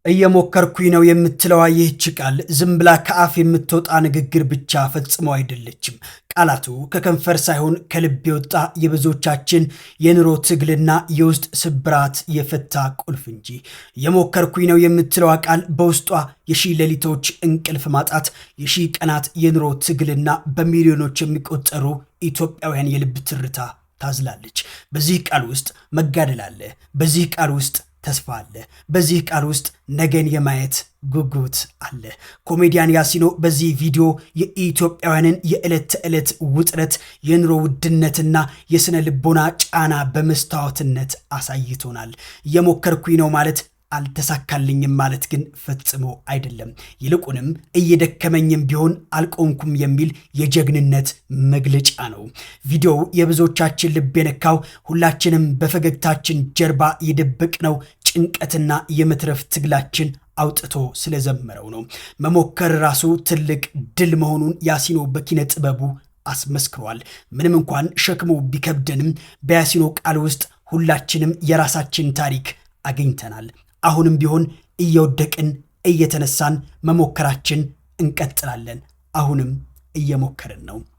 እየሞከርኩኝ ነው የምትለዋ ይህች ቃል ዝም ብላ ከአፍ የምትወጣ ንግግር ብቻ ፈጽሞ አይደለችም። ቃላቱ ከከንፈር ሳይሆን ከልብ የወጣ የብዙዎቻችን የኑሮ ትግልና የውስጥ ስብራት የፈታ ቁልፍ እንጂ። እየሞከርኩኝ ነው የምትለዋ ቃል በውስጧ የሺህ ሌሊቶች እንቅልፍ ማጣት፣ የሺህ ቀናት የኑሮ ትግልና በሚሊዮኖች የሚቆጠሩ ኢትዮጵያውያን የልብ ትርታ ታዝላለች። በዚህ ቃል ውስጥ መጋደል አለ። በዚህ ቃል ውስጥ ተስፋ አለ። በዚህ ቃል ውስጥ ነገን የማየት ጉጉት አለ። ኮሜዲያን ያሲኖ በዚህ ቪዲዮ የኢትዮጵያውያንን የዕለት ተዕለት ውጥረት፣ የኑሮ ውድነትና የስነ ልቦና ጫና በመስታወትነት አሳይቶናል። እየሞከርኩኝ ነው ማለት አልተሳካልኝም ማለት ግን ፈጽሞ አይደለም። ይልቁንም እየደከመኝም ቢሆን አልቆምኩም የሚል የጀግንነት መግለጫ ነው። ቪዲዮው የብዙዎቻችን ልብ የነካው ሁላችንም በፈገግታችን ጀርባ የደበቅነው ጭንቀትና የመትረፍ ትግላችን አውጥቶ ስለዘመረው ነው። መሞከር ራሱ ትልቅ ድል መሆኑን ያሲኖ በኪነ ጥበቡ አስመስክሯል። ምንም እንኳን ሸክሙ ቢከብደንም በያሲኖ ቃል ውስጥ ሁላችንም የራሳችን ታሪክ አግኝተናል። አሁንም ቢሆን እየወደቅን እየተነሳን መሞከራችን እንቀጥላለን። አሁንም እየሞከርን ነው።